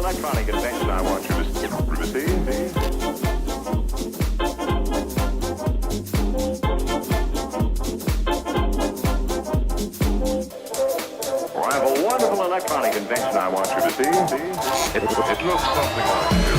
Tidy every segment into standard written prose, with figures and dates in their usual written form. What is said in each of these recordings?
electronic invention I want you to see. Or I have a wonderful electronic invention I want you to see. It looks something like this.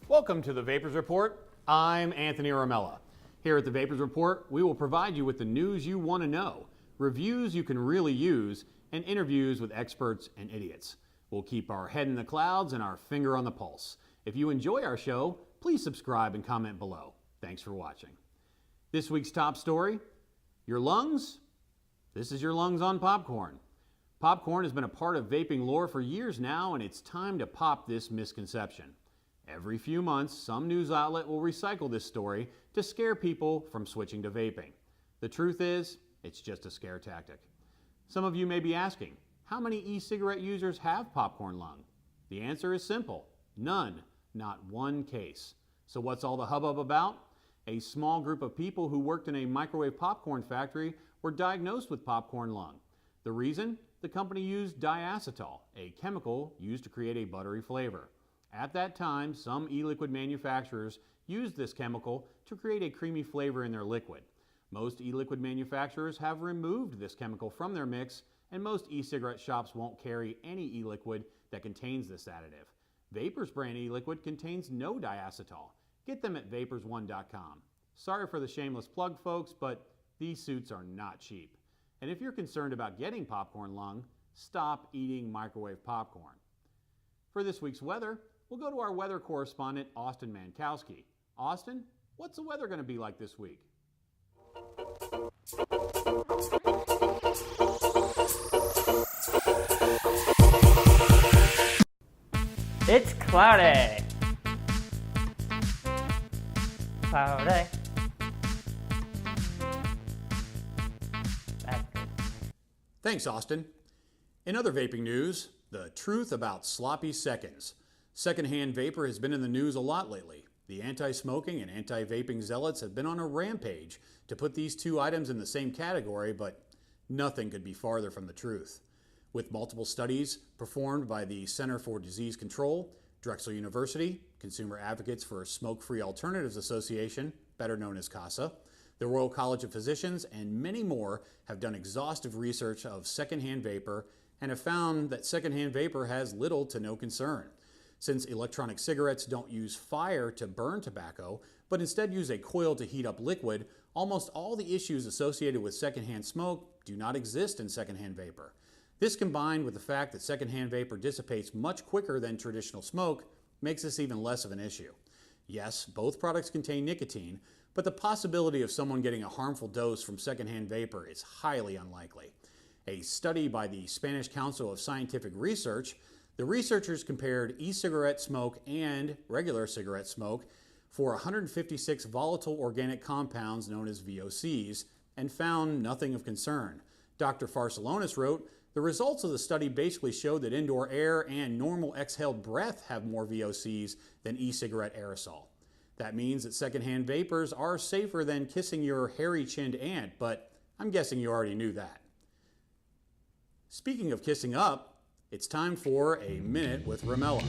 Welcome to the Vapors Report. I'm Anthony Romella. Here at the Vapors Report, we will provide you with the news you want to know, reviews you can really use, and interviews with experts and idiots. We'll keep our head in the clouds and our finger on the pulse. If you enjoy our show, please subscribe and comment below. Thanks for watching. This week's top story, your lungs? This is your lungs on popcorn. Popcorn has been a part of vaping lore for years now, and it's time to pop this misconception. Every few months, some news outlet will recycle this story to scare people from switching to vaping. The truth is, it's just a scare tactic. Some of you may be asking, how many e-cigarette users have popcorn lung? The answer is simple, none, not one case. So what's all the hubbub about? A small group of people who worked in a microwave popcorn factory were diagnosed with popcorn lung. The reason? The company used diacetyl, a chemical used to create a buttery flavor. At that time, some e-liquid manufacturers used this chemical to create a creamy flavor in their liquid. Most e-liquid manufacturers have removed this chemical from their mix, and most e-cigarette shops won't carry any e-liquid that contains this additive. Vapors brand e-liquid contains no diacetyl. Get them at vapors1.com. Sorry for the shameless plug, folks, but these suits are not cheap. And if you're concerned about getting popcorn lung, stop eating microwave popcorn. For this week's weather, we'll go to our weather correspondent, Austin Mankowski. Austin, what's the weather going to be like this week? It's cloudy. Cloudy. That's good. Thanks, Austin. In other vaping news, the truth about sloppy seconds. Secondhand vapor has been in the news a lot lately. The anti-smoking and anti-vaping zealots have been on a rampage to put these two items in the same category, but nothing could be farther from the truth. With multiple studies performed by the Center for Disease Control, Drexel University, Consumer Advocates for Smoke-Free Alternatives Association, better known as CASA, the Royal College of Physicians, and many more have done exhaustive research of secondhand vapor and have found that secondhand vapor has little to no concern. Since electronic cigarettes don't use fire to burn tobacco, but instead use a coil to heat up liquid, almost all the issues associated with secondhand smoke do not exist in secondhand vapor. This, combined with the fact that secondhand vapor dissipates much quicker than traditional smoke, makes this even less of an issue. Yes, both products contain nicotine, but the possibility of someone getting a harmful dose from secondhand vapor is highly unlikely. A study by the Spanish Council of Scientific Research, the researchers compared e-cigarette smoke and regular cigarette smoke for 156 volatile organic compounds known as VOCs and found nothing of concern. Dr. Farcellonis wrote, the results of the study basically showed that indoor air and normal exhaled breath have more VOCs than e-cigarette aerosol. That means that secondhand vapors are safer than kissing your hairy-chinned aunt, but I'm guessing you already knew that. Speaking of kissing up, it's time for a Minute with Romella.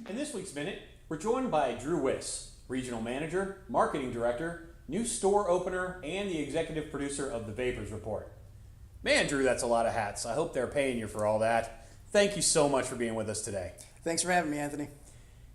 In this week's Minute, we're joined by Drew Wiss, Regional Manager, Marketing Director, New Store Opener, and the Executive Producer of the Vapors Report. Man, Drew, that's a lot of hats. I hope they're paying you for all that. Thank you so much for being with us today. Thanks for having me, Anthony.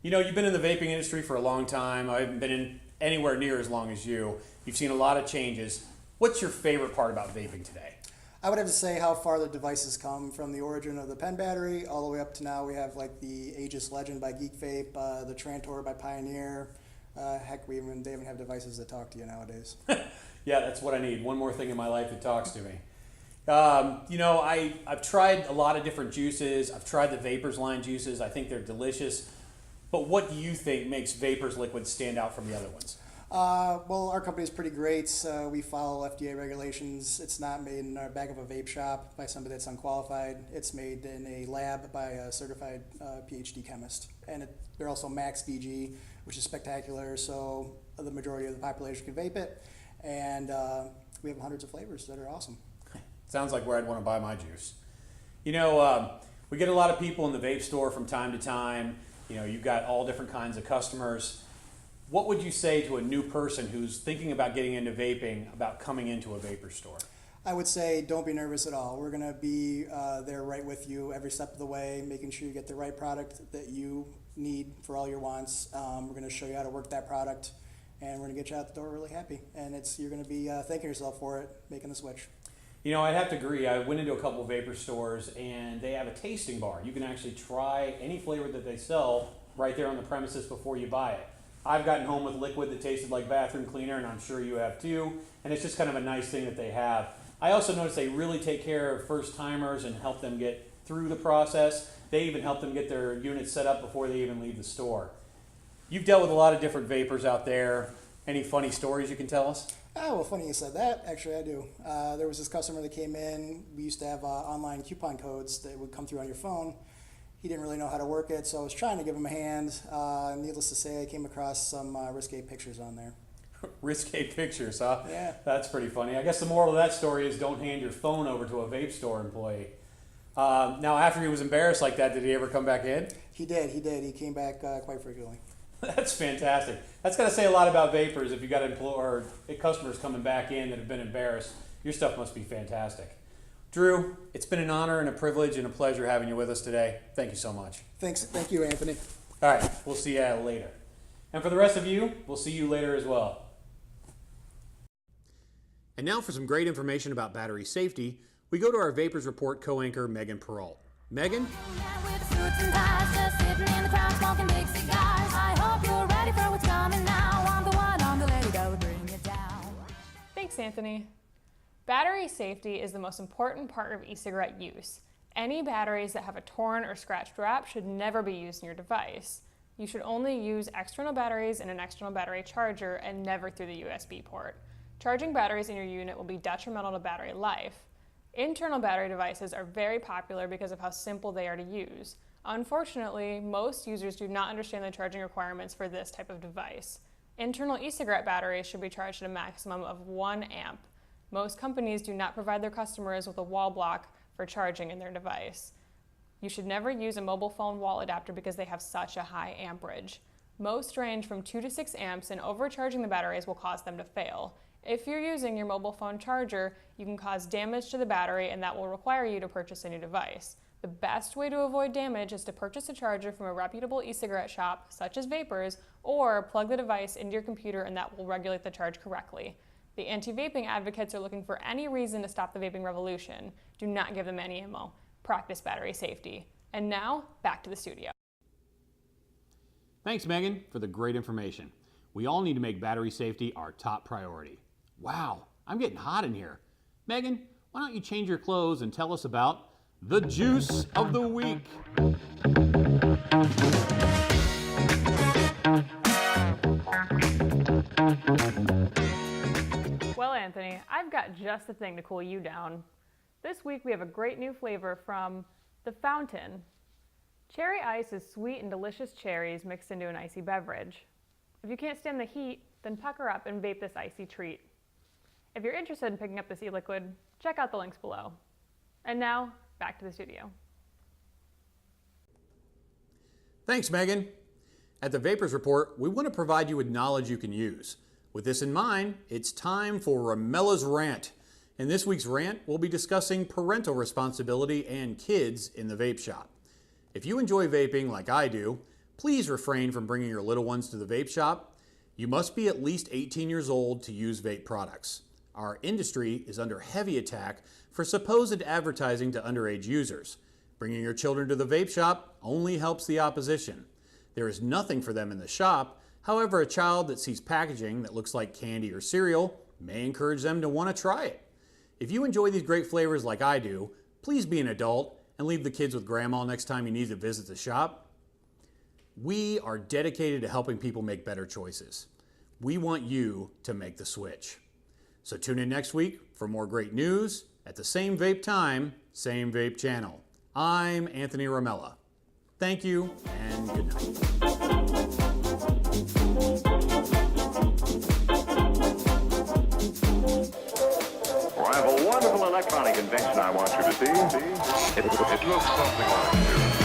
You know, you've been in the vaping industry for a long time. I haven't been in anywhere near as long as you. You've seen a lot of changes. What's your favorite part about vaping today? I would have to say how far the devices come from the origin of the pen battery all the way up to now. We have like the Aegis Legend by Geek Vape, the Trantor by Pioneer. Heck, they even have devices that talk to you nowadays. Yeah, that's what I need. One more thing in my life that talks to me. You know, I've tried a lot of different juices. I've tried the Vapors line juices. I think they're delicious. But what do you think makes Vapors liquids stand out from the other ones? Well, our company is pretty great. We follow FDA regulations. It's not made in our back of a vape shop by somebody that's unqualified. It's made in a lab by a certified PhD chemist. And they're also max VG, which is spectacular, so the majority of the population can vape it. And we have hundreds of flavors that are awesome. Sounds like where I'd want to buy my juice. You know, we get a lot of people in the vape store from time to time. You know, you've got all different kinds of customers. What would you say to a new person who's thinking about getting into vaping about coming into a vapor store? I would say don't be nervous at all. We're going to be there right with you every step of the way, making sure you get the right product that you need for all your wants. We're going to show you how to work that product, and we're going to get you out the door really happy. And you're going to be thanking yourself for it, making the switch. You know, I'd have to agree. I went into a couple of vapor stores, and they have a tasting bar. You can actually try any flavor that they sell right there on the premises before you buy it. I've gotten home with liquid that tasted like bathroom cleaner, and I'm sure you have too. And it's just kind of a nice thing that they have. I also noticed they really take care of first-timers and help them get through the process. They even help them get their units set up before they even leave the store. You've dealt with a lot of different vapors out there. Any funny stories you can tell us? Oh, well, funny you said that. Actually, I do. There was this customer that came in. We used to have online coupon codes that would come through on your phone. He didn't really know how to work it, so I was trying to give him a hand. Needless to say, I came across some risque pictures on there. Risque pictures, huh? Yeah. That's pretty funny. I guess the moral of that story is don't hand your phone over to a vape store employee. Now, after he was embarrassed like that, did he ever come back in? He did. He came back quite frequently. That's fantastic. That's got to say a lot about vapors. If you got customers coming back in that have been embarrassed, your stuff must be fantastic. Drew, it's been an honor and a privilege and a pleasure having you with us today. Thank you so much. Thank you, Anthony. All right, we'll see you later. And for the rest of you, we'll see you later as well. And now for some great information about battery safety, we go to our Vapors Report co-anchor, Megan Peralt. Megan? Thanks, Anthony. Battery safety is the most important part of e-cigarette use. Any batteries that have a torn or scratched wrap should never be used in your device. You should only use external batteries in an external battery charger and never through the USB port. Charging batteries in your unit will be detrimental to battery life. Internal battery devices are very popular because of how simple they are to use. Unfortunately, most users do not understand the charging requirements for this type of device. Internal e-cigarette batteries should be charged at a maximum of 1 amp. Most companies do not provide their customers with a wall block for charging in their device. You should never use a mobile phone wall adapter because they have such a high amperage. Most range from 2 to 6 amps, and overcharging the batteries will cause them to fail. If you're using your mobile phone charger, you can cause damage to the battery, and that will require you to purchase a new device. The best way to avoid damage is to purchase a charger from a reputable e-cigarette shop, such as Vapors, or plug the device into your computer and that will regulate the charge correctly. The anti-vaping advocates are looking for any reason to stop the vaping revolution. Do not give them any ammo. Practice battery safety. And now, back to the studio. Thanks, Megan, for the great information. We all need to make battery safety our top priority. Wow, I'm getting hot in here. Megan, why don't you change your clothes and tell us about the juice of the week? Well, Anthony, I've got just the thing to cool you down. This week we have a great new flavor from The Fountain. Cherry ice is sweet and delicious cherries mixed into an icy beverage. If you can't stand the heat, then pucker up and vape this icy treat. If you're interested in picking up this e-liquid, check out the links below. And now, back to the studio. Thanks, Megan. At the Vapors Report, we want to provide you with knowledge you can use. With this in mind, it's time for Ramella's Rant. In this week's rant, we'll be discussing parental responsibility and kids in the vape shop. If you enjoy vaping like I do, please refrain from bringing your little ones to the vape shop. You must be at least 18 years old to use vape products. Our industry is under heavy attack for supposed advertising to underage users. Bringing your children to the vape shop only helps the opposition. There is nothing for them in the shop. However, a child that sees packaging that looks like candy or cereal may encourage them to want to try it. If you enjoy these great flavors like I do, please be an adult and leave the kids with grandma next time you need to visit the shop. We are dedicated to helping people make better choices. We want you to make the switch. So tune in next week for more great news at the same vape time, same vape channel. I'm Anthony Romella. Thank you and good night. I have a wonderful electronic invention I want you to see. It looks something like this.